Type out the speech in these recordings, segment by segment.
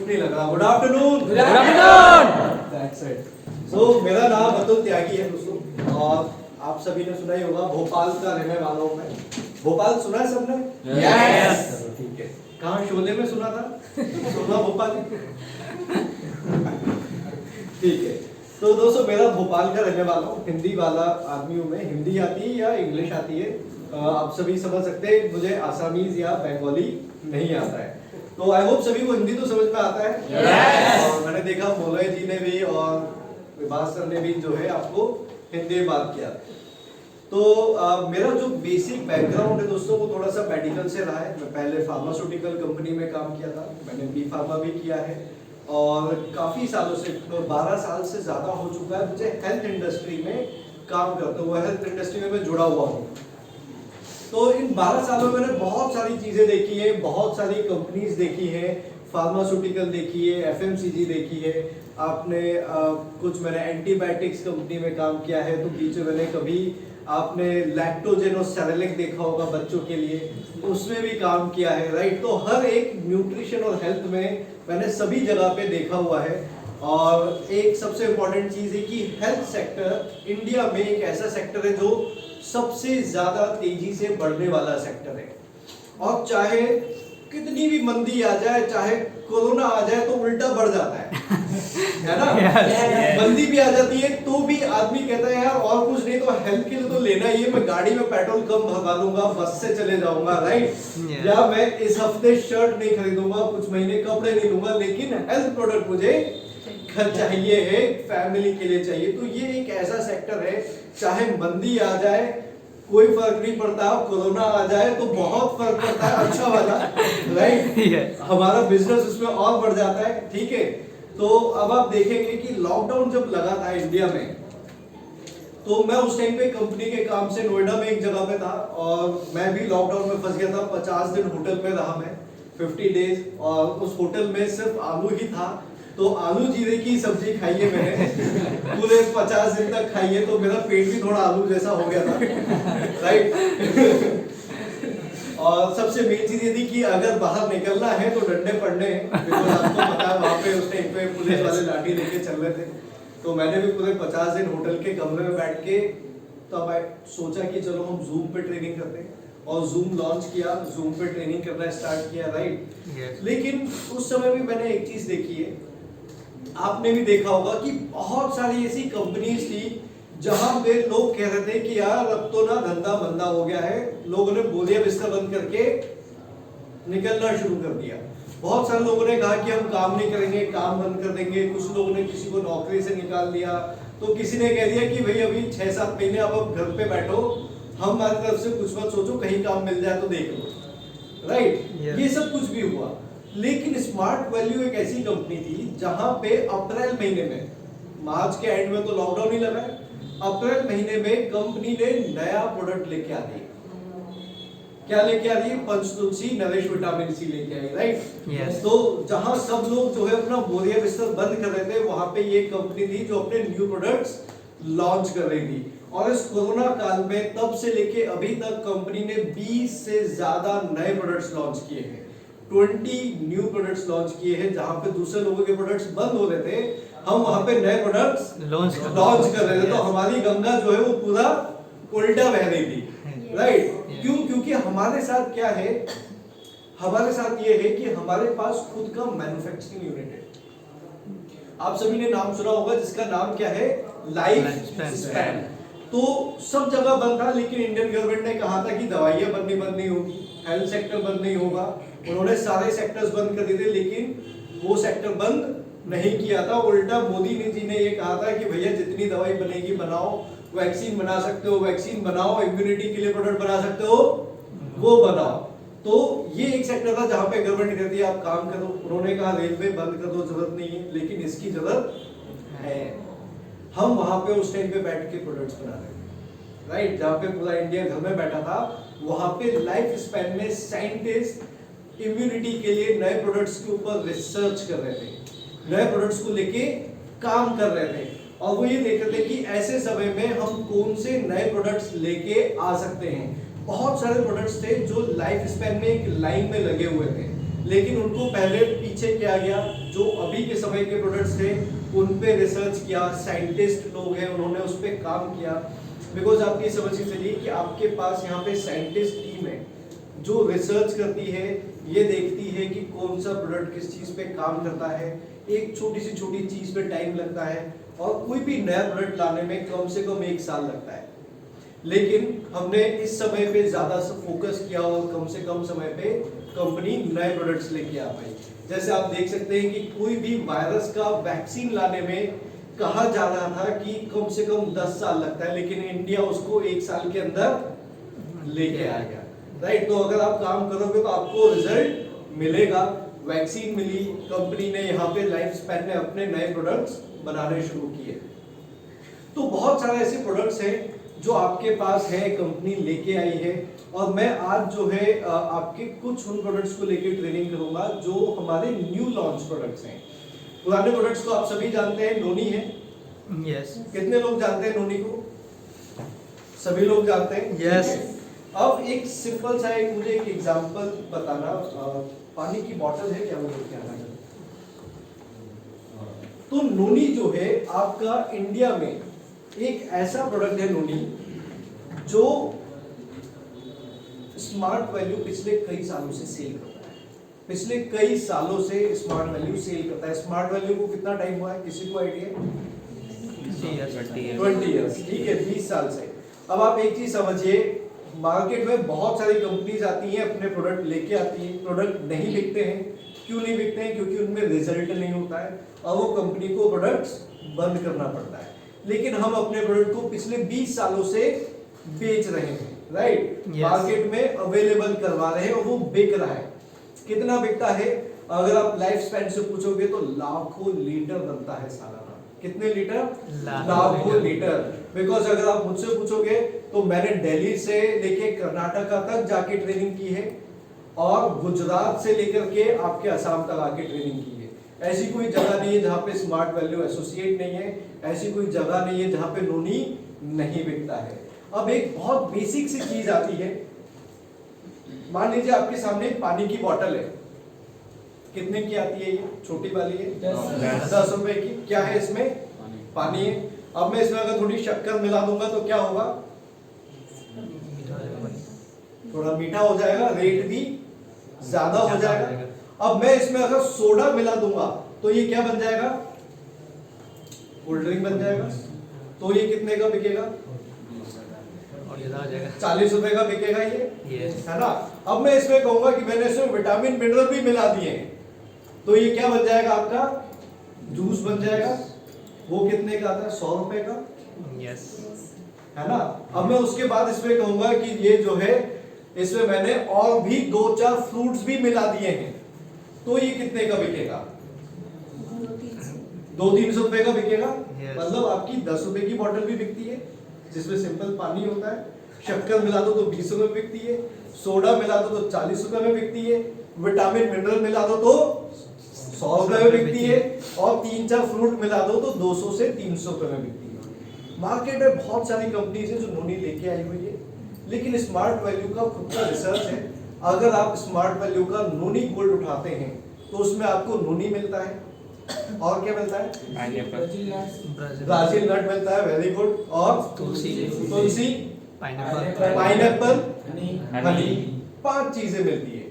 नहीं लग रहा। Good afternoon. Good afternoon. That's it. So मेरा नाम अतुल त्यागी है दोस्तों, और आप सभी ने सुना ही होगा, भोपाल का रहने वाला हूँ मैं। भोपाल सुना है सबने? Yes. चलो ठीक है। कहाँ शोले में सुना था? सुना भोपाल? ठीक है। तो दोस्तों मेरा भोपाल का रहने वाला हूँ, हिंदी वाला आदमी हूँ मैं। हिंदी आती है या इंग्लिश आती है आप सभी समझ सकते हैं, मुझे आसामीज या बंगाली नहीं आता है। तो आई होप सभी को हिंदी तो समझ में आता है। Yes. और मैंने देखा मोलय जी ने भी और विभास सर ने भी जो है आपको हिंदी में बात किया। तो मेरा जो बेसिक बैकग्राउंड है दोस्तों वो थोड़ा सा मेडिकल से रहा है। मैं पहले फार्मास्यूटिकल कंपनी में काम किया था, मैंने बी फार्मा भी किया है, और काफ़ी सालों से 12 साल से ज़्यादा हो चुका है मुझे हेल्थ इंडस्ट्री में काम करते हुए। हेल्थ इंडस्ट्री में मैं जुड़ा हुआ हूँ। तो इन 12 सालों में मैंने बहुत सारी चीज़ें देखी है, बहुत सारी कंपनीज देखी है, फार्मास्यूटिकल देखी है, एफएमसीजी देखी है। आपने कुछ मैंने एंटीबायोटिक्स कंपनी में काम किया है, तो बीच में मैंने कभी आपने लैक्टोजेन और सेरेलैक देखा होगा बच्चों के लिए, उसमें भी काम किया है, राइट। तो हर एक न्यूट्रिशन और हेल्थ में मैंने सभी जगह पे देखा हुआ है। और एक सबसे इम्पोर्टेंट चीज़ है कि हेल्थ सेक्टर इंडिया में एक ऐसा सेक्टर है जो सबसे ज्यादा तेजी से बढ़ने वाला सेक्टर है। और चाहे कितनी भी मंदी आ जाए, चाहे कोरोना आ जाए, तो उल्टा बढ़ जाता है ना? Yes. मंदी भी आ जाती है तो भी आदमी कहता है यार और कुछ नहीं तो हेल्थ के लिए तो लेना ही है, मैं गाड़ी में पेट्रोल कम भरवा लूंगा, बस से चले जाऊंगा, राइट। Yes. या मैं इस हफ्ते शर्ट नहीं खरीदूंगा, कुछ महीने कपड़े नहीं लूंगा, लेकिन हेल्थ प्रोडक्ट मुझे चाहिए है, फैमिली के लिए चाहिए। तो ये एक ऐसा सेक्टर है, चाहे मंदी आ जाए कोई फर्क नहीं पड़ता, कोरोना आ जाए तो बहुत फर्क पड़ता है, अच्छा वाला, राइट। हमारा बिजनेस उसमें और बढ़ जाता है, ठीक है। तो अब आप देखेंगे कि लॉकडाउन जब लगा था इंडिया में, तो मैं उस टाइम पे कंपनी के काम से नोएडा में एक जगह पे था, और मैं भी लॉकडाउन में फंस गया था। 50 दिन होटल में रहा मैं, 50 डेज, और उस होटल में सिर्फ आलू ही था। तो आलू जीरे की सब्जी खाई है मैंने पूरे 50 दिन तक खाई है, तो मेरा पेट भी थोड़ा आलू जैसा हो गया था, राइट। और सबसे मेन चीज ये थी कि अगर बाहर निकलना है तो डंडे पड़ने हैं, बिकॉज़ आपको पता है वहाँ पे उस टाइम पे पुलिस वाले लाठी लेके चल रहे थे। तो मैंने भी पूरे 50 दिन होटल के कमरे में बैठ के तब सोचा कि चलो हम जूम पे ट्रेनिंग करते हैं, और जूम लॉन्च किया, जूम पे ट्रेनिंग करना स्टार्ट किया, राइट। लेकिन उस समय भी मैंने एक चीज देखी है, आपने भी देखा होगा कि बहुत सारी ऐसी कंपनीज थी जहां पे लोग कह रहे थे कि यार अब तो ना धंधा मंदा हो गया है, लोगों ने बोलिया बिस्तर बंद करके निकलना शुरू कर दिया। बहुत सारे लोगों ने कहा कि हम काम नहीं करेंगे, काम बंद कर देंगे। कुछ लोगों ने किसी को नौकरी से निकाल दिया, तो किसी ने कह दिया कि भाई अभी 6-7 महीने अब घर पे बैठो, हमारी तरफ से कुछ मत सोचो, कहीं काम मिल जाए तो देख लो, राइट। ये सब कुछ भी हुआ, लेकिन स्मार्ट वैल्यू एक ऐसी कंपनी थी जहां पे अप्रैल महीने में, मार्च के एंड में तो लॉकडाउन ही लगा है, अप्रैल महीने में कंपनी ने नया प्रोडक्ट लेके आ दी। क्या लेके आ रही है? पंचतुलसी नरेश विटामिन सी लेके आई, राइट। Yes. तो जहां सब लोग जो है अपना बोरिया बिस्तर बंद कर रहे थे, वहां पे ये कंपनी थी जो अपने न्यू प्रोडक्ट्स लॉन्च कर रही थी। और इस कोरोना काल में तब से लेके अभी तक कंपनी ने 20 से ज्यादा नए प्रोडक्ट्स लॉन्च किए हैं। 20 न्यू प्रोडक्ट्स लॉन्च किए हैं। जहां पे दूसरे लोगों के प्रोडक्ट्स बंद हो रहे थे, हम वहां पे नए प्रोडक्ट्स लॉन्च कर रहे थे। तो हमारी गंगा जो है वो पूरा उल्टा बह रही थी, राइट। क्यों? क्योंकि हमारे साथ क्या है, हमारे साथ ये है कि हमारे पास खुद का मैन्युफैक्चरिंग यूनिट है। आप सभी ने नाम सुना होगा जिसका नाम क्या है? Life span. तो सब जगह बंद था, लेकिन इंडियन गवर्नमेंट ने कहा था कि दवाइयां बंद नहीं होगी, हेल्थ सेक्टर बंद नहीं होगा। उन्होंने सारे सेक्टर्स बंद कर दिए थे, लेकिन वो सेक्टर बंद नहीं किया था। उल्टा मोदी जी ने ये कहा था कि भैया जितनी दवाई बनेगी बनाओ, वैक्सीन बना सकते हो वैक्सीन बनाओ, इम्यूनिटी के लिए प्रोडक्ट बना सकते हो वो बनाओ। तो ये एक सेक्टर था जहां पे गवर्नमेंट कहती है आप काम करो। उन्होंने कहा रेलवे बंद कर दो, जरूरत नहीं है, लेकिन इसकी जरूरत है। हम वहां पे उस टाइम पे बैठ के प्रोडक्ट्स बना रहे थे, राइट। जहां पे पूरा इंडिया घर में बैठा था, वहां पे लाइफ स्पैन में साइंटिस्ट इम्यूनिटी के लिए नए प्रोडक्ट्स के ऊपर रिसर्च कर रहे थे, नए प्रोडक्ट्स को लेके काम कर रहे थे। और वो ये देख रहे थे कि ऐसे समय में हम कौन से नए प्रोडक्ट्स लेके आ सकते हैं। बहुत सारे प्रोडक्ट्स थे जो लाइफ स्पैन में एक लाइन में लगे हुए थे, लेकिन उनको पहले पीछे क्या गया, जो अभी के समय के प्रोडक्ट्स थे उन पे रिसर्च किया, साइंटिस्ट लोग हैं उन्होंने उस पे काम किया। बिकॉज आप ये समझ के चलिए कि आपके पास यहाँ पे साइंटिस्ट टीम है जो रिसर्च करती है, ये देखती है कि कौन सा प्रोडक्ट किस चीज पे काम करता है। एक छोटी चीज पे टाइम लगता है और कोई भी नया प्रोडक्ट लाने में कम से कम 1 साल लगता है, लेकिन हमने इस समय पे ज्यादा फोकस किया और कम से कम समय पे कंपनी नए प्रोडक्ट्स लेके आ पाई। जैसे आप देख सकते हैं कि कोई भी वायरस का वैक्सीन लाने में कहा जा रहा था कि कम से कम 10 साल लगता है, लेकिन इंडिया उसको 1 साल के अंदर लेके आ गया। राइट, तो अगर आप काम करोगे तो आपको रिजल्ट मिलेगा। वैक्सीन मिली, कंपनी ने यहाँ पे लाइफ स्पैन में अपने नए प्रोडक्ट्स बनाने शुरू किए। तो बहुत सारे ऐसे प्रोडक्ट्स हैं जो आपके पास है, कंपनी लेके आई है, और मैं आज जो है आपके कुछ उन प्रोडक्ट्स को लेके ट्रेनिंग करूंगा जो हमारे न्यू लॉन्च प्रोडक्ट्स हैं। पुराने प्रोडक्ट्स को आप सभी जानते हैं, नोनी है। यस। कितने लोग जानते हैं नोनी को? सभी लोग जानते हैं। यस। अब एक सिंपल सा मुझे एक एग्जांपल बताना। पानी की बोतल है क्या? मुझे क्या है? तो नोनी जो है आपका इंडिया में एक ऐसा प्रोडक्ट है नोनी जो स्मार्ट वैल्यू पिछले कई सालों से सेल करता है। पिछले कई सालों से स्मार्ट वैल्यू सेल करता है। स्मार्ट वैल्यू को कितना टाइम हुआ है, किसी को आइडिया? 20 इयर्स। ठीक है, 20 साल से। अब आप एक चीज समझिए, मार्केट में बहुत सारी कंपनीज आती हैं, अपने प्रोडक्ट लेके आती हैं, प्रोडक्ट नहीं बिकते हैं। क्यों नहीं बिकते हैं? क्योंकि उनमें रिजल्ट नहीं होता है और वो कंपनी को प्रोडक्ट्स बंद करना पड़ता है। लेकिन हम अपने प्रोडक्ट को पिछले 20 सालों से बेच रहे हैं, राइट? मार्केट में अवेलेबल करवा रहे हैं और वो बिक रहा है। कितना बिकता है? अगर आप लाइफ स्पैन से पूछोगे तो लाखों लीटर बनता है सालाना। कितने लीटर? लाखों लीटर। बिकॉज अगर आप मुझसे पूछोगे तो मैंने दिल्ली से लेके कर्नाटका तक जाके ट्रेनिंग की है और गुजरात से लेकर के आपके असम तक आके ट्रेनिंग की है। ऐसी कोई जगह नहीं है जहां पे स्मार्ट वैल्यू एसोसिएट नहीं है, ऐसी कोई जगह नहीं है जहां पे नोनी नहीं बिकता है। अब एक बहुत बेसिक सी चीज आती है, मान लीजिए आपके सामने पानी की बोतल है। कितने की आती है ये? छोटी वाली है 10 रुपए की। क्या है इसमें? पानी है। अब मैं इसमें अगर थोड़ी शक्कर मिला दूंगा तो क्या होगा? थोड़ा मीठा हो जाएगा, रेट भी ज्यादा हो जाएगा। अब मैं इसमें अगर सोडा मिला दूंगा तो ये क्या बन जाएगा? कोल्ड ड्रिंक बन जाएगा। तो ये कितने का बिकेगा? 40 रुपए का बिकेगा ये, है ना? अब मैं इसमें कहूंगा कि मैंने इसमें विटामिन मिनरल भी मिला दिए हैं, तो ये क्या बन जाएगा? आपका जूस बन जाएगा। वो कितने का आता है? 100 रुपए का, है ना? अब मैं उसके बाद इसमें कहूंगा कि ये जो है इसमें मैंने और भी 2-4 फ्रूट्स भी मिला दिए हैं, तो ये कितने का बिकेगा? 200-300 रुपए का बिकेगा। मतलब आपकी 10 रुपए की बोतल भी बिकती है जिसमें सिंपल पानी होता है, शक्कर मिला दो तो 20 रुपए में बिकती है, सोडा मिला दो तो 40 रुपए में बिकती है, विटामिन मिनरल मिला दो तो 100 रुपए में बिकती है, और 3-4 फ्रूट मिला दो तो 200 से 300 रुपए में बिकती है। मार्केट में बहुत सारी कंपनीज है जो नोनी लेके आई हुई है, लेकिन स्मार्ट वैल्यू का खुद का रिसर्च है। अगर आप स्मार्ट वैल्यू का नोनी गोल्ड उठाते हैं तो उसमें आपको नोनी मिलता है, और क्या मिलता है? ब्राजील नट मिलता है, वेरी गुड, और तुलसी, पाइनएप्पल, हनी, 5 चीजें मिलती है।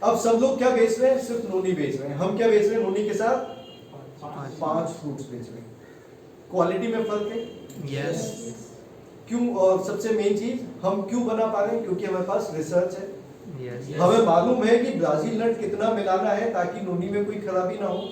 अब सब लोग क्या बेच रहे हैं? सिर्फ नोनी बेच रहे हैं। हम क्या बेच रहे हैं? नोनी के साथ 5 फ्रूट्स बेच रहे हैं। क्वालिटी में फर्क है। यस। क्यों? और सबसे मेन चीज, हम क्यों बना पा रहे हैं? क्योंकि हमारे पास रिसर्च है। हमें मालूम है कि ब्राजील नट कितना मिलाना है ताकि नोनी में कोई खराबी ना हो।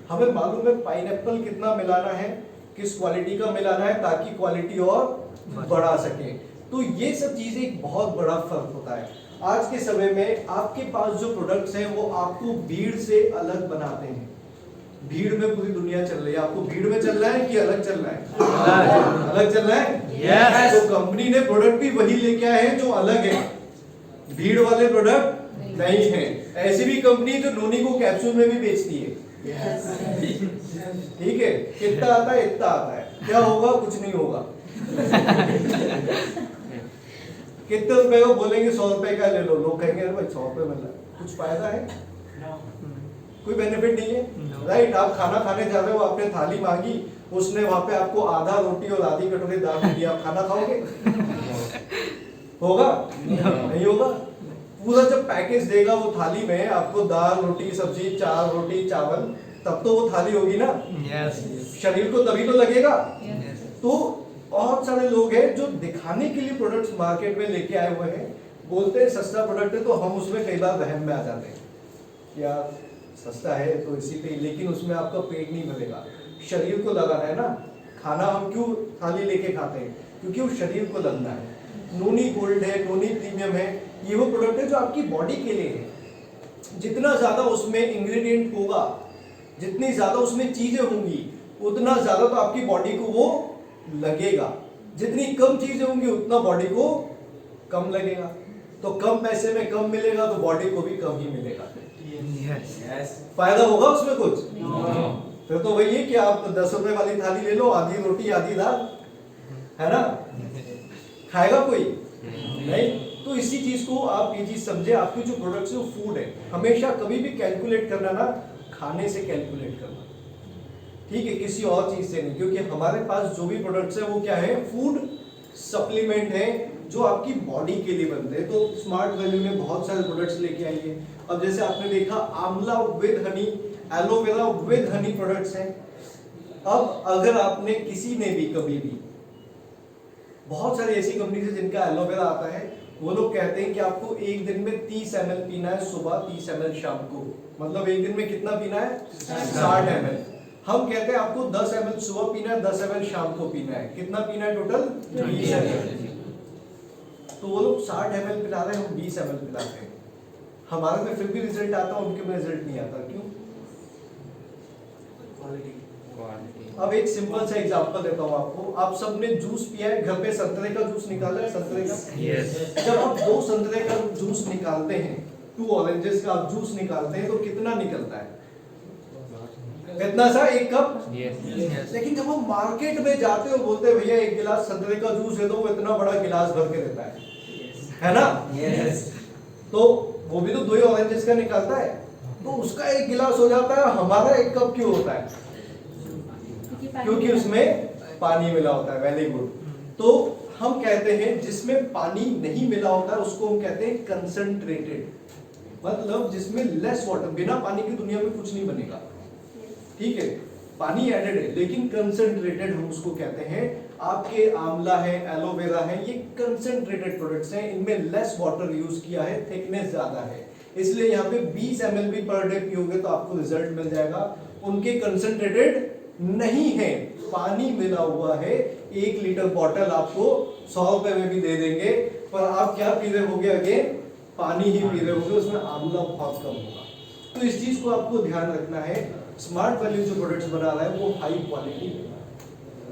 हमें मालूम है पाइनएप्पल कितना मिलाना है, किस क्वालिटी का मिलाना है ताकि क्वालिटी और बढ़ा सके। तो ये सब चीजें एक बहुत बड़ा फर्क होता है। आज के समय में आपके पास जो प्रोडक्ट्स हैं वो आपको भीड़ से अलग बनाते हैं। भीड़ में पूरी दुनिया चल रही है, आपको भीड़ में चल रहा है कि अलग चल रहा है? अलग चल रहा है। यस। तो कंपनी ने प्रोडक्ट भी वही लेके आए हैं जो अलग है, भीड़ वाले प्रोडक्ट नहीं है। ऐसी भी कंपनी जो नोनी को कैप्सूल में भी बेचती है। ठीक है, कितना आता है? इतना आता है। क्या होगा? कुछ नहीं होगा। कितने रुपए का बोलेंगे? 100 रुपए का ले लो। लोग कहेंगे अरे भाई 100 रुपए मिल रहा है, कुछ फायदा है? कोई बेनिफिट नहीं है, No. राइट? आप खाना खाने जा रहे हो, आपने थाली मांगी, उसने वहां पे आपको आधा रोटी और आधी कटोरी दाल दे दिया, आप खाना खाओगे? होगा? नहीं होगा। पूरा जब पैकेज देगा वो थाली में आपको दाल रोटी सब्जी 4 रोटी चावल, तब तो वो थाली होगी ना, Yes. शरीर को तभी तो लगेगा। Yes. तो बहुत सारे लोग हैं जो दिखाने के लिए प्रोडक्ट्स मार्केट में लेके आए हुए हैं, बोलते हैं सस्ता प्रोडक्ट है, तो हम उसमें कई बार वहम में आ जाते हैं कि यार सस्ता है तो इसी पे, लेकिन उसमें आपका पेट नहीं भरेगा, शरीर को लगाना है ना। खाना हम क्यों थाली लेके खाते हैं? क्योंकि वो शरीर को लगना है। नोनी गोल्ड है, नोनी प्रीमियम है, ये वो प्रोडक्ट है जो आपकी बॉडी के लिए है। जितना ज्यादा उसमें इंग्रेडिएंट होगा, जितनी ज्यादा उसमें चीजें होंगी, उतना ज्यादा तो आपकी बॉडी को वो लगेगा। जितनी कम चीजें होंगी उतना बॉडी को कम लगेगा। तो कम पैसे में कम मिलेगा तो बॉडी को भी कम ही मिलेगा। Yes. फायदा होगा उसमें कुछ? No. फिर तो वही है कि आप 10 रुपए वाली थाली ले लो, आधी रोटी आधी दाल, है ना? खाएगा कोई? नहीं। तो इसी चीज को आप ये चीज समझे, आपकी जो प्रोडक्ट्स है वो फूड है। हमेशा कभी भी कैलकुलेट करना ना, खाने से कैलकुलेट करना, ठीक है, किसी और चीज से नहीं। क्योंकि हमारे पास जो भी प्रोडक्ट्स है वो क्या है? फूड सप्लीमेंट है जो आपकी बॉडी के लिए बनते हैं। तो स्मार्ट वैल्यू ने बहुत सारे प्रोडक्ट्स लेके आई है। अब जैसे आपने देखा आंवला with Honey, aloe vera with Honey products हैं। अब अगर आपने किसी ने भी कभी भी, बहुत सारी ऐसी कंपनीज है जिनका एलोवेरा आता है, वो लोग कहते हैं कि आपको एक दिन में 30 ml पीना है सुबह, 30 ml शाम को। मतलब एक दिन में कितना पीना है? 60 ml। हम कहते हैं आपको 10 ml सुबह पीना है, 10 ml शाम को पीना है। कितना पीना है टोटल? 20 ml। तो वो लोग 60 ml पिला रहे हैं, हम 20 ml पिलाते हैं। हमारे में फिर भी रिजल्ट आता है, उनके में रिजल्ट नहीं आता। क्यों? Quality. अब एक सिंपल सा एग्जांपल देता हूँ आपको। आप सबने जूस पिया है, घर पे संतरे का जूस निकाला है, संतरे का? Yes. जब आप 2 संतरे का जूस निकालते हैं, 2 ऑरेंजेस का आप जूस निकालते हैं, तो कितना निकलता है? इतना सा, 1 कप। Yes. लेकिन जब हम मार्केट में जाते हो, बोलते हैं भैया 1 गिलास संतरे का जूस है, तो वो इतना बड़ा गिलास भर के देता है ना? Yes. तो वो भी तो 2 ही ऑरेंजेस का निकालता है, तो उसका 1 गिलास हो जाता है, हमारा 1 कप क्यों होता है? क्योंकि उसमें पानी मिला होता है। Very good. तो हम कहते हैं जिसमें पानी नहीं मिला होता है उसको हम कहते हैं कंसंट्रेटेड, मतलब जिसमें लेस वाटर, बिना पानी की दुनिया में कुछ नहीं बनेगा, ठीक है? पानी एडेड है लेकिन कंसंट्रेटेड हम उसको कहते हैं। आपके आंवला है, एलोवेरा है, ये कंसंट्रेटेड प्रोडक्ट्स हैं, इनमें लेस वाटर यूज किया है, थिकनेस ज्यादा है, इसलिए यहाँ पे 20 ml भी पर डे पियोगे तो आपको रिजल्ट मिल जाएगा। उनके कंसंट्रेटेड नहीं है, पानी मिला हुआ है। 1 लीटर बॉटल आपको 100 रुपए में भी दे देंगे, पर आप क्या पी रहे होगे? अगेन पानी ही पी रहे होगे, उसमें आंवला बहुत कम होगा। तो इस चीज को आपको ध्यान रखना है। स्मार्ट वैल्यू जो प्रोडक्ट्स बना रहा है वो हाई क्वालिटी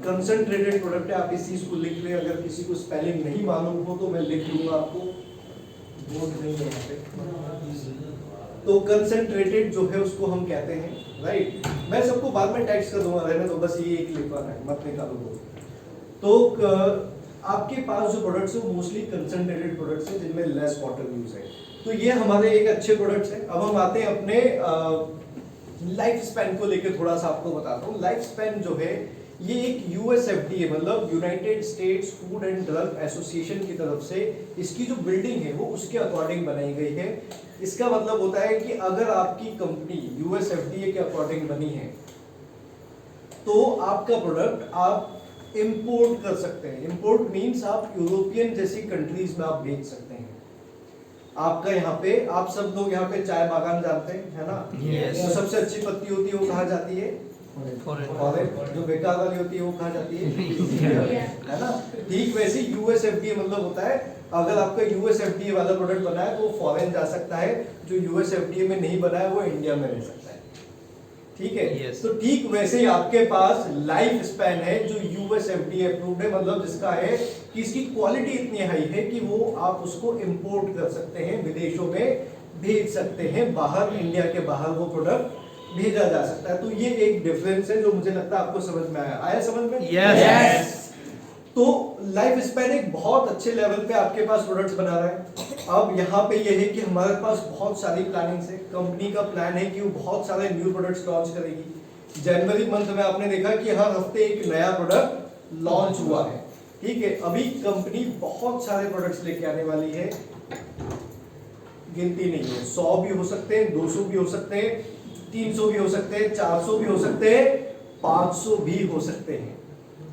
कंसंट्रेटेड प्रोडक्ट है। आप इस चीज को लिख लें, अगर किसी को स्पेलिंग नहीं मालूम हो तो मैं लिख लूंगा आपको, बोर्ड नहीं है यहाँ पे। तो कंसंट्रेटेड जो है उसको हम कहते हैं, राइट? मैं सबको बाद में टेक्स्ट कर दूंगा, रहने दो, बस ये एक लिखवाना है, मत निकालो दो। तो आपके पास जो प्रोडक्ट्स है वो मोस्टली कंसंट्रेटेड प्रोडक्ट्स हैं जिनमें लेस वाटर यूज है। तो ये हमारे एक अच्छे प्रोडक्ट्स हैं। अब हम आते हैं अपने लाइफ स्पैन को लेकर, थोड़ा सा आपको बताता हूँ। लाइफ स्पैन जो है ये एक यूएसएफडीए मतलब United states food and drug association की तरफ से इसकी जो बिल्डिंग है वो उसके अकॉर्डिंग बनाई गई है। इसका मतलब होता है कि अगर आपकी कंपनी यूएसएफडीए के अकॉर्डिंग बनी है तो आपका प्रोडक्ट आप इंपोर्ट कर सकते हैं। इंपोर्ट मींस आप यूरोपियन जैसी कंट्रीज में आप बेच सकते हैं। आपका यहाँ पे, आप सब लोग यहाँ पे चाय बागान जानते हैं, है ना? Yes. तो सबसे अच्छी पत्ती होती है वो कहाँ जाती है? फॉरेन। जो बेकार वाली होती है वो कहाँ जाती है? है ना? ठीक वैसे यूएसएफडीए मतलब होता है अगर आपका यूएसएफडीए वाला प्रोडक्ट बना है तो वो फॉरेन जा सकता है, जो यूएसएफडीए में नहीं बना है वो इंडिया में रह सकता है, ठीक है? Yes. तो ठीक वैसे ही आपके पास लाइफ स्पैन है जो यूएसएफडीए अप्रूव्ड है, मतलब जिसका है कि इसकी क्वालिटी इतनी हाई है कि वो आप उसको इंपोर्ट कर सकते हैं, विदेशों में भेज सकते हैं, बाहर, इंडिया के बाहर वो प्रोडक्ट भेजा जा सकता है। तो ये एक डिफरेंस है जो मुझे लगता है आपको समझ में आया। आया समझ में? Yes. तो लाइफ स्पैन एक बहुत अच्छे लेवल पे आपके पास प्रोडक्ट्स बना रहा है। अब यहाँ पे ये है कि हमारे पास बहुत सारी प्लानिंग्स है। कंपनी का प्लान है कि वो बहुत सारे न्यू प्रोडक्ट्स लॉन्च करेगी। जनवरी मंथ में आपने देखा कि हर हफ्ते एक नया प्रोडक्ट लॉन्च हुआ है, ठीक है। अभी कंपनी बहुत सारे प्रोडक्ट्स लेके आने वाली है, गिनती नहीं है, 100 भी हो सकते हैं, 200 भी हो सकते हैं, 300 भी हो सकते हैं, 400 भी हो सकते हैं, 500 भी हो सकते हैं,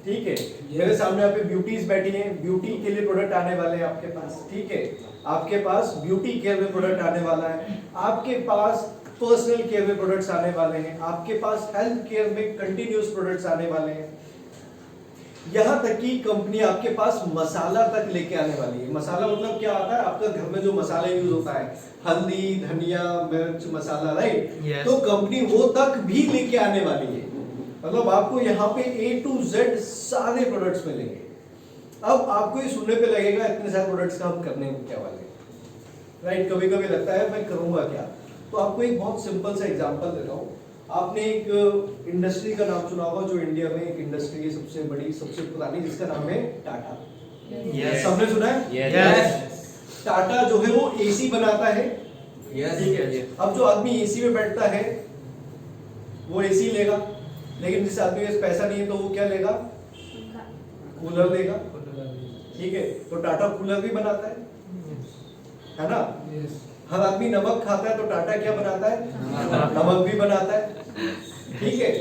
ठीक है। मेरे सामने यहाँ पे ब्यूटीज बैठी हैं, ब्यूटी के लिए प्रोडक्ट आने वाले हैं आपके पास, ठीक है। आपके पास ब्यूटी केयर में प्रोडक्ट आने वाला है, आपके पास पर्सनल केयर में प्रोडक्ट्स आने वाले हैं, आपके पास हेल्थ केयर में कंटिन्यूअस प्रोडक्ट्स आने वाले हैं। यहाँ तक कि कंपनी आपके पास मसाला तक लेके आने वाली है। मसाला मतलब क्या आता है, आपका घर में जो मसाला यूज होता है, हल्दी, धनिया, मिर्च मसाला, राइट। Yes. तो कंपनी वो तक भी लेके आने वाली है। मतलब आपको यहाँ पे A to Z सारे प्रोडक्ट्स मिलेंगे। अब आपको ये सुनने पे लगेगा इतने सारे प्रोडक्ट्स का हम करने को क्या वाले, राइट। कभी कभी लगता है मैं करूंगा क्या। तो आपको एक बहुत सिंपल सा एग्जांपल देता हूँ। आपने एक इंडस्ट्री का नाम सुना होगा, जो इंडिया में एक इंडस्ट्री है सबसे बड़ी, सबसे पुरानी, जिसका नाम है टाटा। Yes. सबने सुना है? Yes. टाटा जो है वो एसी बनाता है। Yes. ठीक है। अब जो आदमी एसी में बैठता है वो एसी लेगा, लेकिन जिस आदमी के पास पैसा नहीं है तो वो क्या लेगा, कूलर लेगा, ठीक है। तो टाटा कूलर भी बनाता है ना। हर आदमी नमक खाता है तो टाटा क्या बनाता है, नमक भी बनाता है, ठीक है।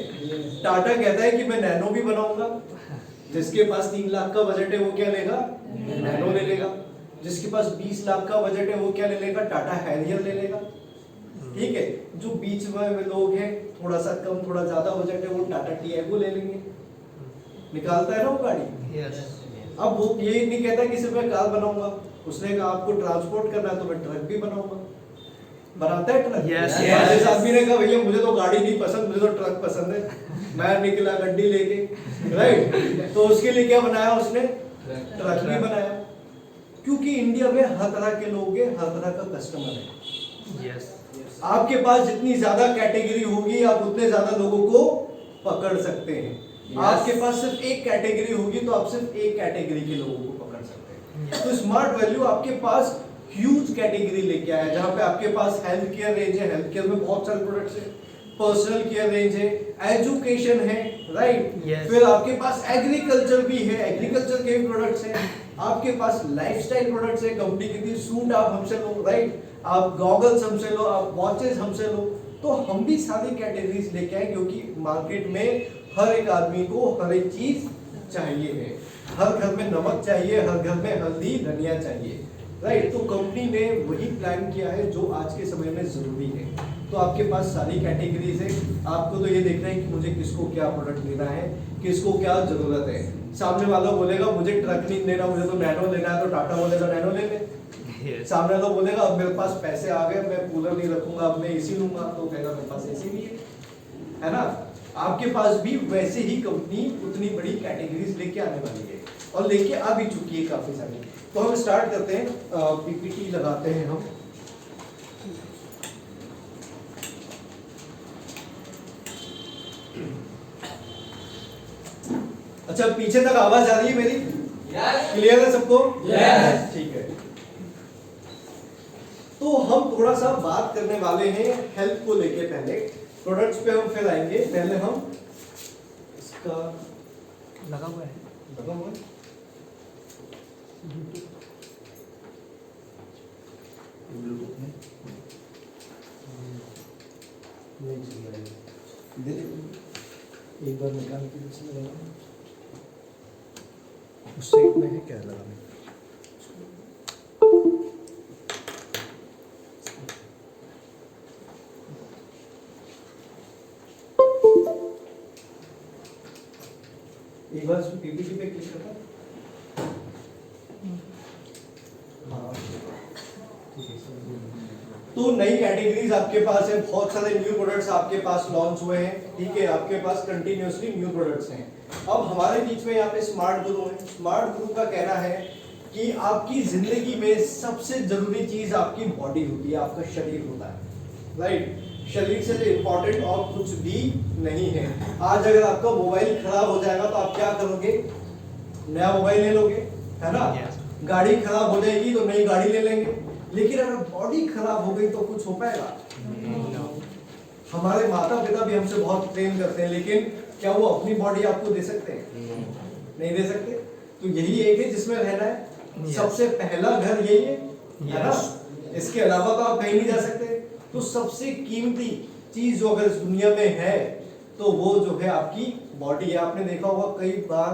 टाटा कहता है कि मैं नैनो भी बनाऊंगा। जिसके पास 3 लाख का बजट है वो क्या लेगा, नैनो ले लेगा। जिसके पास 20 लाख का बजट है वो क्या ले लेगा, टाटा हैरियर ले लेगा, ठीक है। जो बीच में लोग हैं, थोड़ा सा कम थोड़ा ज्यादा बजट है, वो टाटा टियागो ले लेंगे। निकालता है ना वो गाड़ी। Yes. अब वो ये नहीं कहता कि सिर्फ मैं कार बनाऊंगा, उसने कहा आपको ट्रांसपोर्ट करना है तो मैं ट्रक भी बनाऊंगा। बनाता है ट्रक। Yes. जिस आदमी ने कहा भैया मुझे तो गाड़ी नहीं पसंद, मुझे तो ट्रक पसंद है, मैं निकला गड्डी लेके, राइट। तो उसके लिए क्या बनाया उसने, ट्रक भी बनाया। क्योंकि इंडिया में हर तरह के लोग हैं, हर तरह का कस्टमर है। Yes. आपके पास जितनी ज्यादा कैटेगरी होगी आप उतने ज्यादा लोगों को पकड़ सकते हैं। Yes. आपके पास सिर्फ एक कैटेगरी होगी तो आप सिर्फ एक कैटेगरी के लोगों को पकड़ सकते हैं। Yes. तो स्मार्ट वैल्यू आपके पास ह्यूज कैटेगरी लेके आया है, जहां पे आपके पास हेल्थ केयर रेंज है, हेल्थ केयर में बहुत सारे प्रोडक्ट्स हैं, पर्सनल केयर रेंज है, एजुकेशन है, राइट। Yes. फिर आपके पास एग्रीकल्चर भी है, एग्रीकल्चर के भी प्रोडक्ट्स हैं। आपके पास लाइफस्टाइल प्रोडक्ट्स है, कंपनी की दी सूट आप हमसे लो, राइट। आप गॉगल्स हमसे लो, आप वॉचेस हमसे लो। तो हम भी सारी कैटेगरीज लेके आए, क्योंकि मार्केट में हर एक आदमी को हर एक चीज चाहिए है। हर घर में नमक चाहिए, हर घर में हल्दी धनिया चाहिए, राइट। तो कंपनी ने वही प्लान किया है जो आज के समय में जरूरी है। तो आपके पास सारी कैटेगरीज है, आपको तो ये देखना है कि मुझे किसको क्या प्रोडक्ट लेना है, किसको क्या जरूरत है। सामने वाला बोलेगा मुझे ट्रक नहीं लेना, मुझे तो नैनो लेना है, तो टाटा बोलेगा नैनो ले ले। Yes. सामने वाला बोलेगा अब मेरे पास पैसे आ गए, मैं कूलर नहीं रखूंगा, अब मैं एसी लूंगा, तो कहेगा मेरे पास एसी भी है ना। आपके पास भी वैसे ही कंपनी उतनी बड़ी कैटेगरीज लेके आने वाली है, और लेके आ भी चुकी है काफी सारी। तो हम स्टार्ट करते हैं, पीपीटी लगाते हैं हम। अच्छा, पीछे तक आवाज आ रही है मेरी? क्लियर है सबको? Yes. ठीक है। तो हम थोड़ा सा बात करने वाले हैं हेल्थ को लेके। पहले प्रोडक्ट्स पे हम फिर आएंगे, पहले हम इसका लगा हुआ है। लगा हुआ है? ब्लूटूथ में नहीं चल रहा है। एक बार निकाल के इसमें लगा, उस साइड में है क्या लगाने? एक बार इसमें पीपीटी पे क्लिक करता। हाँ, तो नई कैटेगरीज आपके पास है, बहुत सारे न्यू प्रोडक्ट्स आपके पास लॉन्च हुए हैं, ठीक है। आपके पास कंटिन्यूअसली न्यू प्रोडक्ट्स हैं। अब हमारे बीच में यहाँ पे स्मार्ट गुरु है। स्मार्ट गुरु का कहना है कि आपकी जिंदगी में सबसे जरूरी चीज आपकी बॉडी होती है, आपका शरीर होता है, राइट। शरीर से इंपॉर्टेंट और कुछ भी नहीं है। आज अगर आपका मोबाइल खराब हो जाएगा तो आप क्या करोगे? नया मोबाइल ले लोगे, है ना? Yes. गाड़ी खराब हो जाएगी तो नई गाड़ी ले लेंगे, लेकिन अगर बॉडी खराब हो गई तो कुछ हो पाएगा? No. हमारे माता पिता भी हमसे बहुत प्रेम करते हैं, लेकिन क्या वो अपनी बॉडी आपको दे सकते हैं? नहीं दे सकते। तो यही एक है जिसमें रहना है। Yes. सबसे पहला घर यही है ना? Yes. इसके अलावा तो आप कहीं नहीं जा सकते। तो सबसे कीमती चीज जो अगर इस दुनिया में है तो वो जो है आपकी बॉडी है। आपने देखा होगा कई बार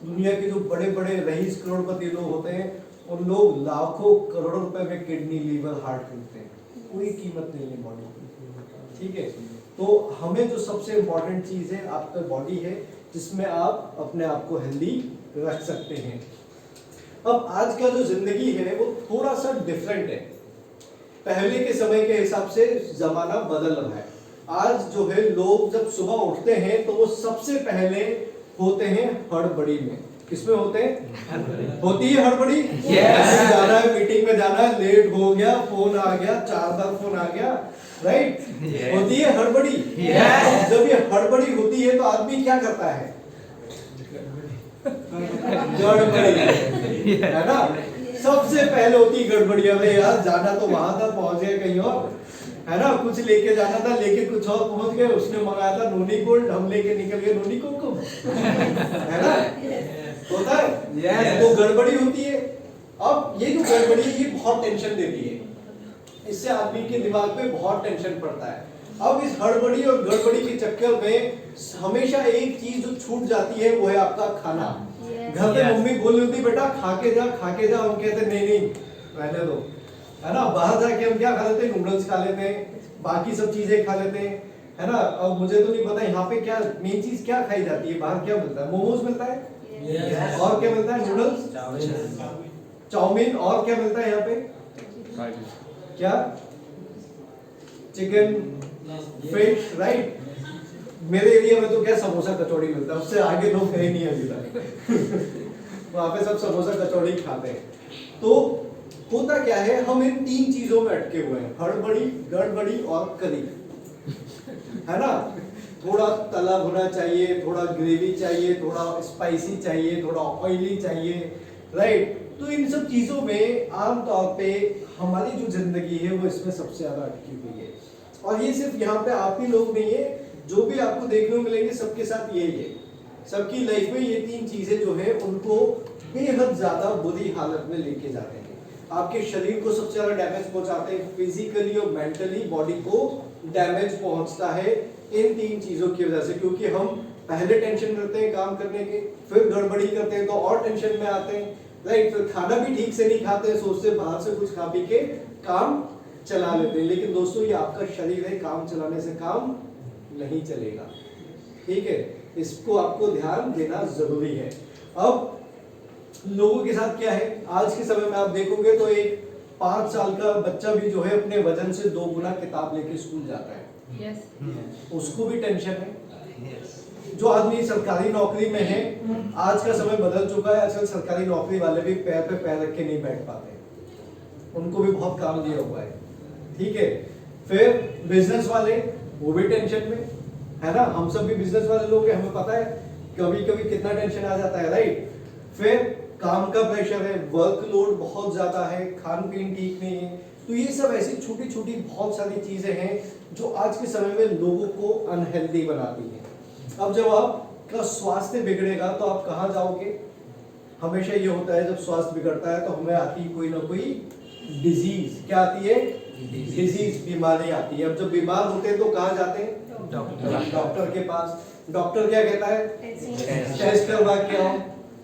दुनिया के जो बड़े बड़े रईस करोड़पति लोग होते हैं, उन लोग लाखों करोड़ों रुपए में किडनी, लीवर, हार्ट खरीदते हैं, कोई कीमत नहीं है बॉडी की। ठीक है, तो हमें जो सबसे इम्पोर्टेंट चीज है आपका बॉडी है, जिसमें आप अपने आप को हेल्दी रख सकते हैं। अब आज का जो जिंदगी है वो थोड़ा सा डिफरेंट है। पहले के समय के हिसाब से जमाना बदल रहा है। आज जो है लोग जब सुबह उठते हैं तो वो सबसे पहले होते हैं हड़बड़ी में। किसमें होते हैं? होती है हड़बड़ी। Yes. जाना है, मीटिंग में जाना है, लेट हो गया, फोन आ गया, 4 बार फोन आ गया, राइट? Yes. होती है हड़बड़ी। Yes. जब ये हड़बड़ी होती है तो आदमी क्या करता है? गड़बड़ी, है ना? सबसे पहले होती गड़बड़ी। अरे यार जाना तो वहां था, पहुंच गए कहीं और, है ना? कुछ लेके जाना था लेकिन कुछ और पहुंच गए। उसने मंगाया था नोनी गोल्ड, हम लेके निकल गए नोनी कुमकुम, है ना? होता है। Yes. तो गड़बड़ी होती है। अब ये जो गड़बड़ी है ये बहुत टेंशन देती है, इससे आदमी के दिमाग पे बहुत टेंशन पड़ता है। अब इस हड़बड़ी और गड़बड़ी के चक्कर में हमेशा एक चीज जो छूट जाती है वो है आपका खाना। घर पे Yes. मम्मी बोल रही होती बेटा खा के जा, खा के जा, हम कहते नहीं नहीं रहने दो, है ना? बाहर जाके हम क्या खा लेते हैं? नूडल्स खा लेते हैं, बाकी सब चीजें खा लेते हैं, है ना? अब मुझे तो नहीं पता यहाँ पे क्या मेन चीज क्या खाई जाती है। बाहर क्या मिलता है? मोमोज मिलता है। Yes. और क्या मिलता है? Noodles, chowmein. और क्या मिलता है यहाँ पे? क्या? Chicken, fish, right? मेरे एरिया में तो क्या समोसा कचौड़ी मिलता है, उससे आगे लोग गए नहीं अभी तक। वहाँ पे सब समोसा कचौड़ी खाते हैं। तो होता क्या है, हम इन 3 चीजों में अटके हुए हैं, हड़बड़ी, गड़बड़ी और करी, है ना? थोड़ा तला भुना चाहिए, थोड़ा ग्रेवी चाहिए, थोड़ा स्पाइसी चाहिए, थोड़ा ऑयली चाहिए, राइट? तो इन सब चीजों में आमतौर पे हमारी जो जिंदगी है वो इसमें सबसे ज्यादा अटकी हुई है। और ये सिर्फ यहाँ पे आप ही लोग नहीं है, जो भी आपको देखने को मिलेंगे सबके साथ यही है। सबकी लाइफ में ये 3 चीजें जो है उनको बेहद ज्यादा बुरी हालत में लेके जाते हैं। आपके शरीर को सबसे ज्यादा डैमेज पहुंचाते हैं, फिजिकली और मेंटली बॉडी को डैमेज पहुंचता है इन 3 चीजों की वजह से। क्योंकि हम पहले टेंशन करते हैं काम करने के, फिर गड़बड़ी करते हैं तो और टेंशन में आते हैं, राइट? फिर खाना भी ठीक से नहीं खाते, सोचते बाहर से कुछ खा पी के काम चला लेते हैं। लेकिन दोस्तों ये आपका शरीर है, काम चलाने से काम नहीं चलेगा, ठीक है? इसको आपको ध्यान देना जरूरी है। अब लोगों के साथ क्या है, आज के समय में आप देखोगे तो एक 5 साल का बच्चा भी जो है अपने वजन से 2 गुना किताब लेके स्कूल जाता है। Yes. उसको भी टेंशन है। Yes. जो आदमी सरकारी नौकरी में है, आज का समय बदल चुका है, आजकल सरकारी नौकरी वाले भी पैर पे पैर रख के नहीं बैठ पाते, उनको भी बहुत काम दिया हुआ है, ठीक है? फिर बिजनेस वाले वो भी टेंशन में, है ना? हम सब भी बिजनेस वाले लोग हैं, हमें पता है कभी कभी कितना टेंशन आ जाता है, राइट? फिर काम का प्रेशर है, वर्कलोड बहुत ज्यादा है, खान पीन ठीक नहीं है। तो ये सब ऐसी छोटी छोटी बहुत सारी चीजें हैं जो आज के समय में लोगों को अनहेल्दी बनाती हैं। अब जब आपका स्वास्थ्य बिगड़ेगा तो आप कहाँ जाओगे? हमेशा ये होता है जब स्वास्थ्य बिगड़ता है तो हमें आती है कोई ना कोई डिजीज। क्या आती है? डिजीज, बीमारी आती है। अब जब बीमार होते हैं तो कहाँ जाते हैं? डॉक्टर के पास। डॉक्टर क्या कहता है? टेस्ट करवा के आओ,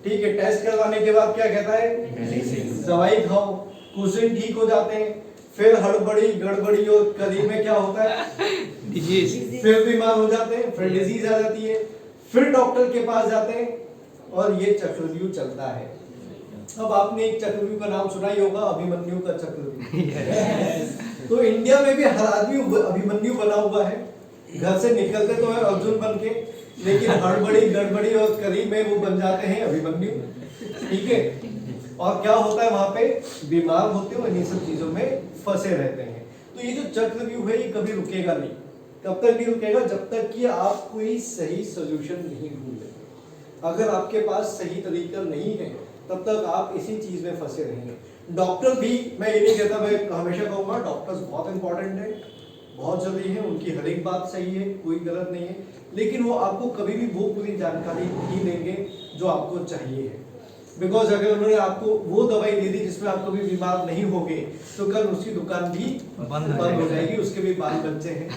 ठीक है? टेस्ट करवाने के बाद क्या कहता है? दवाई खाओ, कुछ दिन ठीक हो जाते हैं, फिर हड़बड़ी गड़बड़ी और करी में क्या होता है? Disease. फिर बीमार हो जाते हैं, फिर डिजीज आ जाती है, फिर डॉक्टर के पास जाते हैं और ये चक्रव्यूह चलता है। अब आपने एक चक्रव्यूह का नाम सुना ही होगा, अभिमन्यु का चक्रव्यूह। तो इंडिया में भी हर आदमी अभिमन्यु बना हुआ है, घर से निकलते तो है अर्जुन बन के, लेकिन हड़बड़ी गड़बड़ी और करी में वो बन जाते हैं अभिमन्यु, ठीक है? और क्या होता है वहां पे? बीमार होते हो, इन्हीं सब चीजों में फंसे रहते हैं। तो ये जो चक्रव्यूह है ये कभी रुकेगा नहीं। कब तक नहीं रुकेगा? जब तक कि आप कोई सही सोल्यूशन नहीं ढूंढ लेते। अगर आपके पास सही तरीका नहीं है तब तक आप इसी चीज में फंसे रहेंगे। डॉक्टर भी, मैं ये नहीं कहता, मैं हमेशा कहूंगा डॉक्टर्स बहुत इंपॉर्टेंट है, बहुत जरूरी है, उनकी हर एक बात सही है, कोई गलत नहीं है, लेकिन वो आपको कभी भी वो पूरी जानकारी नहीं देंगे जो आपको चाहिए है। बिकॉज अगर उन्होंने आपको वो दवाई दे दी जिसमें आप कभी बीमार नहीं होगे तो कल उसकी दुकान भी बंद हो जाएगी, उसके भी बाल बच्चे हैं,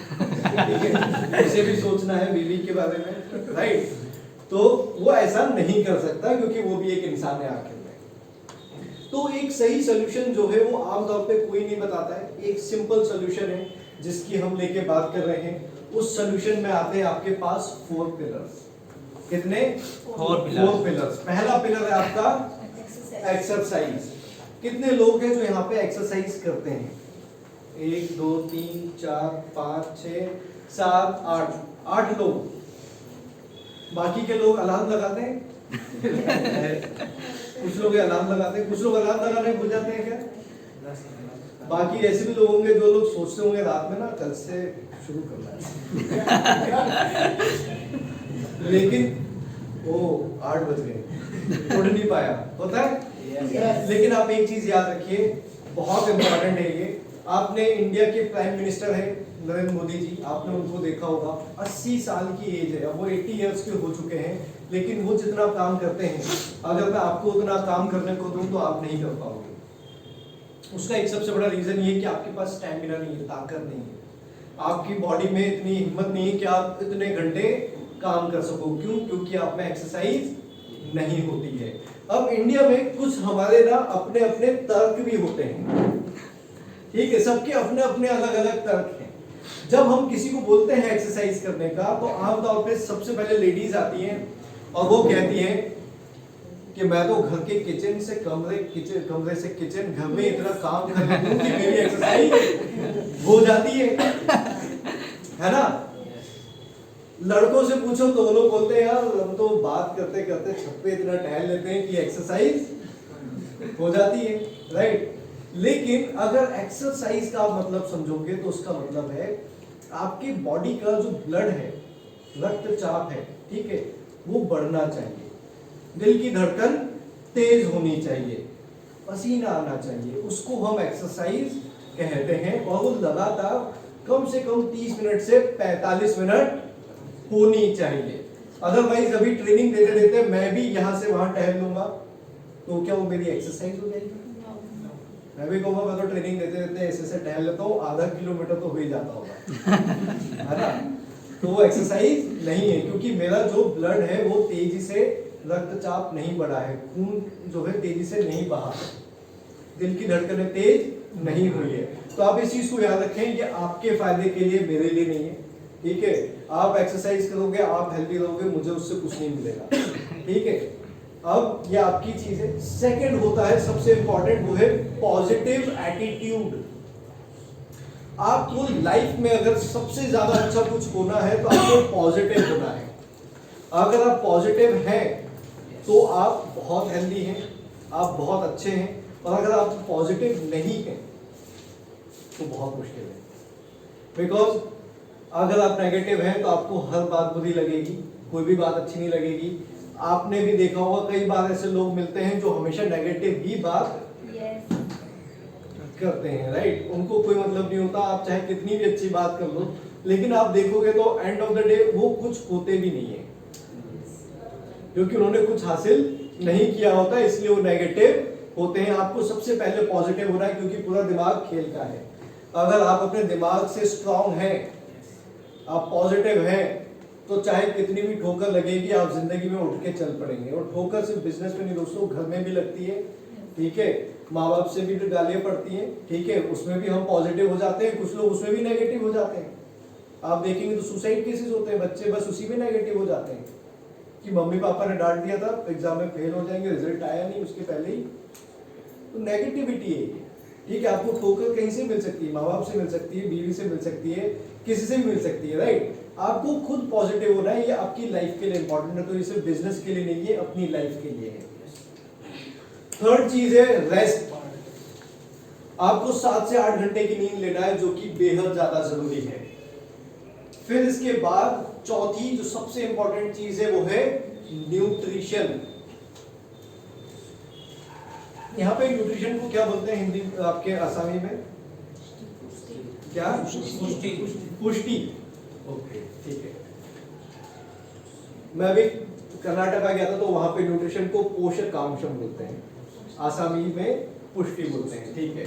ठीक है, उसे भी सोचना है बीवी के बारे में, राइट। तो वो ऐसा नहीं कर सकता क्योंकि वो भी एक इंसान है आखिर में। तो एक सही सोल्यूशन जो है वो आमतौर पे कोई नहीं बताता है, एक सिंपल सोल्यूशन है जिसकी हम लेके बात कर रहे हैं। उस सोल्यूशन में आते हैं आपके पास 4 पिलर्स। कितने? 4 पिलर्स। पहला पिलर है आपका एक्सरसाइज। कितने लोग हैं जो यहाँ पे एक्सरसाइज करते हैं? 1 2 3 4 5 6 7 8 लोग। बाकी के लोग अलार्म लगाते हैं कुछ लोग अलार्म लगाते हैं, कुछ लोग अलार्म लगाने भूल जाते हैं क्या? बाकी ऐसे भी लोग होंगे जो लोग सोचते होंगे रात में ना कल से शुरू करना है लेकिन वो 8 बज गए, उठ नहीं पाया, होता है। लेकिन आप एक चीज याद रखिए, बहुत इंपॉर्टेंट है ये। आपने इंडिया के प्राइम मिनिस्टर है नरेंद्र मोदी जी, आपने उनको देखा होगा, 80 साल की एज है, अब वो 80 इयर्स के हो चुके हैं, लेकिन वो जितना काम करते हैं अगर मैं आपको उतना काम करने को दूं तो आप नहीं कर पाओगे। उसका एक सबसे बड़ा रीजन ये है कि आपके पास स्टैमिना नहीं है, ताकत नहीं है, आपकी बॉडी में इतनी हिम्मत नहीं है कि आप इतने घंटे काम कर सको। क्यों? क्योंकि आप में एक्सरसाइज नहीं होती है। अब इंडिया में कुछ हमारे ना अपने अपने तर्क भी होते हैं, ठीक है, सबके अपने अपने अलग अलग तर्क हैं। जब हम किसी को बोलते हैं एक्सरसाइज करने का तो आमतौर पे सबसे पहले लेडीज आती हैं और वो कहती हैं कि मैं तो घर के किचन से कमरे से किचन, घर में इतना काम कर लेती हूँ कि मेरी एक्सरसाइज हो जाती है ना। लड़कों से पूछो तो वो लोग बोलते हैं यार हम तो बात करते करते छत पे इतना टहल लेते हैं कि एक्सरसाइज हो जाती है, राइट। लेकिन अगर एक्सरसाइज का आप मतलब समझोगे तो उसका मतलब है आपकी बॉडी का जो ब्लड है, रक्तचाप है, ठीक है, वो बढ़ना चाहिए, दिल की धड़कन तेज होनी चाहिए, पसीना आना चाहिए, उसको हम एक्सरसाइज कहते हैं। और वो लगातार कम से कम 30 मिनट से 45 मिनट होनी चाहिए। अदरवाइज अभी ट्रेनिंग देते देते मैं भी यहाँ से वहां टहल लूंगा तो क्या वो मेरी एक्सरसाइज हो जाएगी? मैं भी कहूँगा मैं तो ट्रेनिंग देते देते ऐसे से टहल लेता हूँ, आधा किलोमीटर तो हो ही जाता होगा है ना। तो वो एक्सरसाइज नहीं है क्योंकि मेरा जो ब्लड है वो तेजी से, रक्तचाप नहीं बढ़ा है, खून जो है तेजी से नहीं बहा, दिल की धड़कनें तेज नहीं हुई है। तो आप इस चीज को याद रखें, ये आपके फायदे के लिए, मेरे लिए नहीं है, ठीक है। आप एक्सरसाइज करोगे, आप हेल्दी रहोगे, मुझे उससे कुछ नहीं मिलेगा, ठीक है। अब ये आपकी चीज है। सेकंड होता है सबसे इंपॉर्टेंट, वो है पॉजिटिव एटीट्यूड। आपको लाइफ में अगर सबसे ज्यादा अच्छा कुछ होना है तो आपको पॉजिटिव होना है। अगर आप पॉजिटिव हैं तो आप बहुत हेल्दी हैं, आप बहुत अच्छे हैं, और अगर आप पॉजिटिव नहीं हैं तो बहुत मुश्किल है। बिकॉज अगर आप नेगेटिव हैं तो आपको हर बात बुरी लगेगी, कोई भी बात अच्छी नहीं लगेगी। आपने भी देखा होगा कई बार ऐसे लोग मिलते हैं जो हमेशा नेगेटिव ही बात करते हैं, राइट। उनको कोई मतलब नहीं होता, आप चाहे कितनी भी अच्छी बात कर लो, लेकिन आप देखोगे तो एंड ऑफ द डे वो कुछ होते भी नहीं है क्योंकि उन्होंने कुछ हासिल नहीं किया होता, इसलिए वो नेगेटिव होते हैं। आपको सबसे पहले पॉजिटिव होना है क्योंकि पूरा दिमाग खेल का है। अगर आप अपने दिमाग से स्ट्रांग हैं, आप पॉजिटिव हैं, तो चाहे कितनी भी ठोकर लगेगी आप जिंदगी में उठ के चल पड़ेंगे। और ठोकर सिर्फ बिजनेस में नहीं दोस्तों, घर में भी लगती है, ठीक है, माँ बाप से भी गालियां पड़ती हैं, ठीक है, उसमें भी हम पॉजिटिव हो जाते हैं, कुछ लोग उसमें भी नेगेटिव हो जाते हैं। आप देखेंगे तो सुसाइड केसेस होते हैं, बच्चे बस उसी में नेगेटिव हो जाते हैं कि मम्मी पापा ने डांट दिया था, एग्जाम में फेल हो जाएंगे, रिजल्ट आया नहीं उसके पहले ही, तो नेगेटिविटी है, ठीक है। आपको ठोकर कहीं से मिल सकती है, माँ बाप से मिल सकती है, बीवी से मिल सकती है, किसी से भी मिल सकती है, राइट। आपको खुद पॉजिटिव होना है, ये आपकी लाइफ के लिए इंपॉर्टेंट है, तो ये सिर्फ बिजनेस के लिए नहीं है, अपनी लाइफ के लिए है। थर्ड चीज है रेस्ट। आपको 7 से 8 घंटे की नींद लेना है जो कि बेहद ज्यादा जरूरी है। फिर इसके बाद चौथी जो सबसे इंपॉर्टेंट चीज है वो है न्यूट्रिशन। यहाँ पे न्यूट्रिशन को क्या बोलते हैं हिंदी आपके आसामी में? क्या? पुष्टि। पुष्टि। ओके, ठीक है। मैं भी कर्नाटका गया था तो वहां पे न्यूट्रिशन को पोषकांशम बोलते हैं, आसामी में पुष्टि बोलते हैं, ठीक है।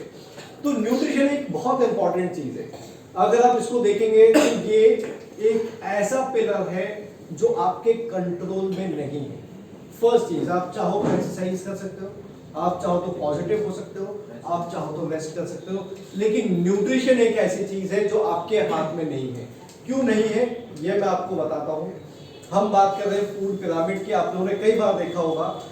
तो न्यूट्रिशन एक बहुत इंपॉर्टेंट चीज है। अगर आप इसको देखेंगे तो ये एक ऐसा पिलर है जो आपके कंट्रोल में नहीं है। फर्स्ट चीज, आप चाहो तो एक्सरसाइज कर सकते हो, आप चाहो तो पॉजिटिव हो सकते हो, आप चाहो तो रेस्ट कर सकते हो, लेकिन न्यूट्रिशन एक ऐसी चीज है जो आपके हाथ में नहीं है। क्यों नहीं है ये मैं आपको बताता हूं। हम बात कर रहे हैं फूड पिरामिड की, आप लोगों ने कई बार देखा होगा,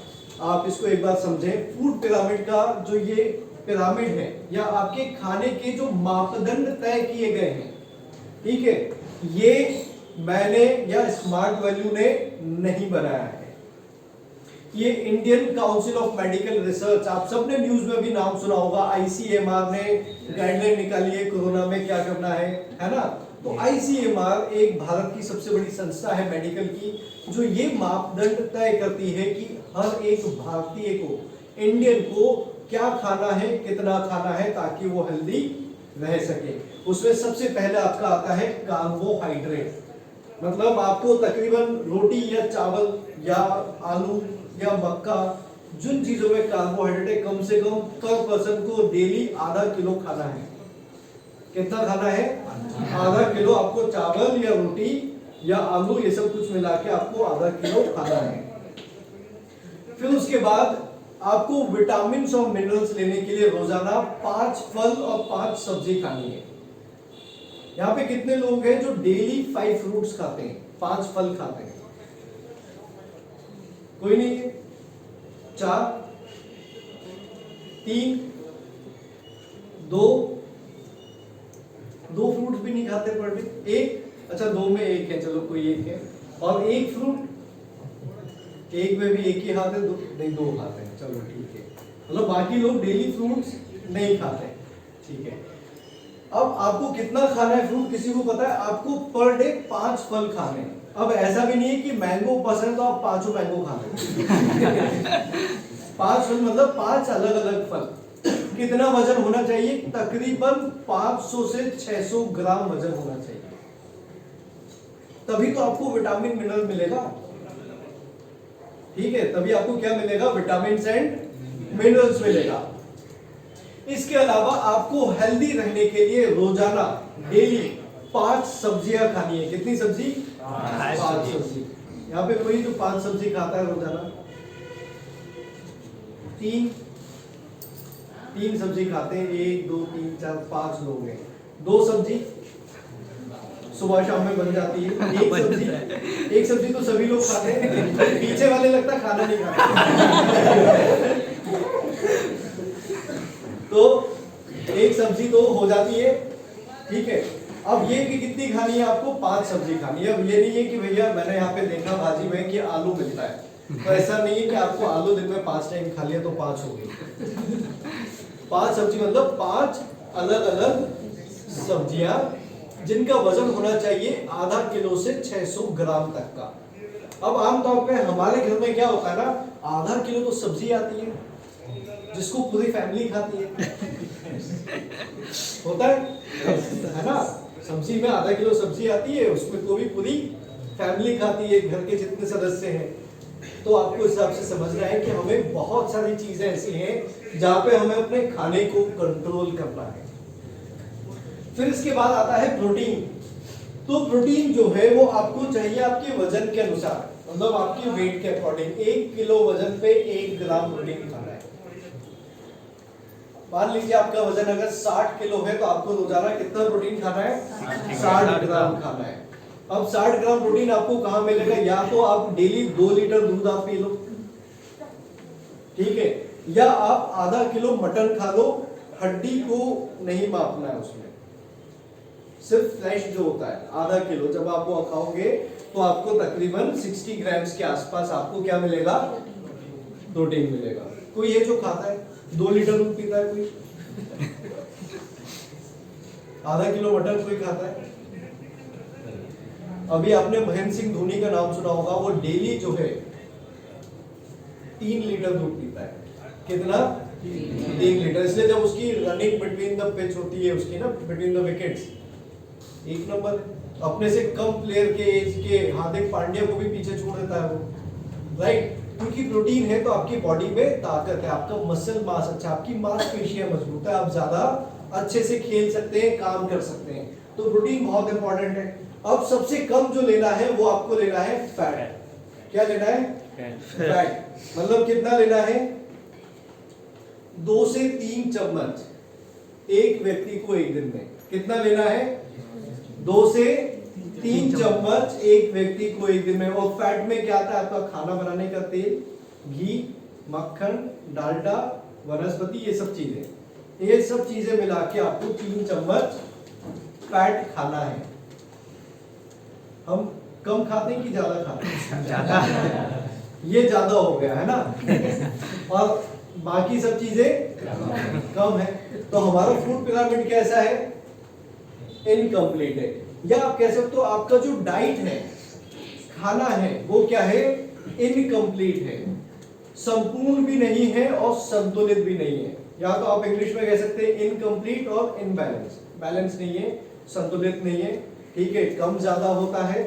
आप इसको एक बार समझें। फूड पिरामिड का जो ये पिरामिड है या आपके खाने के जो मापदंड तय किए गए हैं, ठीक है, ये मैंने या स्मार्ट वैल्यू ने नहीं बनाया है। ये Indian council of medical research, आप सबने न्यूज में भी नाम सुना होगा, आईसीएमआर ने गाइडलाइन निकाली है कोरोना में क्या करना है ना। तो आईसीएमआर एक भारत की सबसे बड़ी संस्था है मेडिकल की, जो ये मापदंड तय करती है कि हर एक भारतीय को, इंडियन को क्या खाना है, कितना खाना है, ताकि वो हेल्दी रह सके। उसमें सबसे पहले आपका आता है कार्बोहाइड्रेट, मतलब आपको तकरीबन रोटी या चावल या आलू या मक्का, जिन चीजों में कार्बोहाइड्रेट है, कम से कम पर पर्सन को डेली आधा किलो खाना है। कितना खाना है? आधा किलो आपको चावल या रोटी या आलू ये सब कुछ मिला के आपको आधा किलो खाना है। फिर उसके बाद आपको विटामिन और मिनरल्स लेने के लिए रोजाना 5 फल और 5 सब्जी खानी है। यहाँ पे कितने लोग हैं जो डेली 5 फ्रूट्स खाते हैं, 5 फल खाते हैं? कोई नहीं है। 4, 3, 2 फ्रूट भी नहीं खाते पर डे। 1, अच्छा 2 में 1 है, चलो कोई 1 है, और 1 फ्रूट, 1 में भी 1 ही खाते हैं, 2 खाते हैं, चलो ठीक है। मतलब बाकी लोग डेली फ्रूट्स नहीं खाते, ठीक है। अब आपको कितना खाना है फ्रूट किसी को पता है? आपको पर डे 5 फल खाने हैं। अब ऐसा भी नहीं है कि मैंगो पसंद तो आप 5 मैंगो खा लें। 5 फल मतलब 5 अलग अलग फल। कितना वजन होना चाहिए? तकरीबन 500 से 600 ग्राम वजन होना चाहिए, तभी तो आपको विटामिन मिनरल मिलेगा, ठीक है। तभी आपको क्या मिलेगा? विटामिन एंड मिनरल्स मिलेगा। इसके अलावा आपको हेल्दी रहने के लिए रोजाना डेली 5 सब्जियां खानी है। कितनी सब्जी? 5 सब्जी। यहाँ पे कोई जो 5 सब्जी खाता है रोजाना? 3 सब्जी खाते हैं। 1, 2, 3, 4, 5 लोग हैं। 2 सब्जी सुबह शाम में बन जाती है। एक सब्जी तो सभी लोग खाते हैं, पीछे वाले लगता है खाना नहीं खाते। तो 1 सब्जी तो हो जाती है, ठीक है। अब ये कि कितनी खानी है आपको? 5 सब्जी खानी है। अब ये नहीं है कि भैया मैंने यहाँ पे देखा भाजी में कि आलू मिलता है, तो ऐसा नहीं है कि आपको आलू दिन में 5 टाइम खा लिया तो 5 हो गई। 5 सब्जी मतलब 5 अलग अलग सब्जियां जिनका वजन होना चाहिए आधा किलो से 600 ग्राम तक का। अब आमतौर पे हमारे घर में क्या होता है ना, आधा किलो तो सब्जी आती है जिसको पूरी फैमिली खाती है, होता है ना। सब्जी में आधा किलो सब्जी आती है, उसमें को भी पूरी फैमिली खाती है, घर के जितने सदस्य हैं। तो आपको इस हिसाब से समझना है कि हमें बहुत सारी चीजें ऐसी हैं जहां पे हमें अपने खाने को कंट्रोल करना है। फिर इसके बाद आता है प्रोटीन। तो प्रोटीन जो है वो आपको चाहिए आपके वजन के अनुसार, मतलब आपके वेट के अकॉर्डिंग। 1 किलो वजन पे 1 ग्राम प्रोटीन खाना है। मान लीजिए आपका वजन अगर 60 किलो है तो आपको रोजाना कितना प्रोटीन खाना है? 60 ग्राम खाना है। अब 60 ग्राम प्रोटीन आपको कहां मिलेगा? या तो आप डेली 2 लीटर दूध आप पी लो, ठीक है, या आप आधा किलो मटन खा लो। हड्डी को नहीं मापना है उसमें, सिर्फ फ्लैश जो होता है आधा किलो जब आप वो खाओगे तो आपको तकरीबन 60 ग्राम्स के आसपास आपको क्या मिलेगा? प्रोटीन मिलेगा। कोई ये जो खाता है 2 लीटर दूध पीता है, कोई आधा किलो मटन कोई खाता है? अभी आपने महेंद्र सिंह धोनी का नाम सुना होगा, वो डेली जो है 3 लीटर दूध पीता है। कितना? 3 लीटर। इसलिए जब उसकी रनिंग बिटवीन द पिच होती है उसकी ना, बिटवीन द विकेट्स, एक नंबर है। अपने से कम प्लेयर के एज के हार्दिक पांड्या को भी पीछे छोड़ देता है वो, राइट? क्योंकि प्रोटीन है तो आपकी बॉडी में ताकत है, आपका मसल मास अच्छा, आपकी मांसपेशियां मजबूत है, आप ज्यादा अच्छे से खेल सकते हैं, काम कर सकते हैं। तो प्रोटीन बहुत इंपॉर्टेंट है। अब सबसे कम जो लेना है वो आपको लेना है फैट। क्या लेना है? फैट। मतलब कितना लेना है? 2 से 3 चम्मच एक व्यक्ति को एक दिन में। कितना लेना है? 2 से 3 चम्मच एक व्यक्ति को एक दिन में। और फैट में क्या आता है? आपका खाना बनाने का तेल, घी, मक्खन, डालडा, वनस्पति, ये सब चीजें मिला के आपको 3 चम्मच फैट खाना है। हम कम खाते हैं कि ज्यादा खाते हैं? ज्यादा। ये ज्यादा हो गया है ना, और बाकी सब चीजें कम है। तो हमारा फूड पिरामिड कैसा है? इनकम्प्लीट है। या आप कह सकते हो आपका जो डाइट है, खाना है, वो क्या है? इनकम्प्लीट है, संपूर्ण भी नहीं है और संतुलित भी नहीं है। या तो आप इंग्लिश में कह सकते हैं इनकम्प्लीट और इनबैलेंस। बैलेंस नहीं है, संतुलित नहीं है, ठीक है, कम ज्यादा होता है।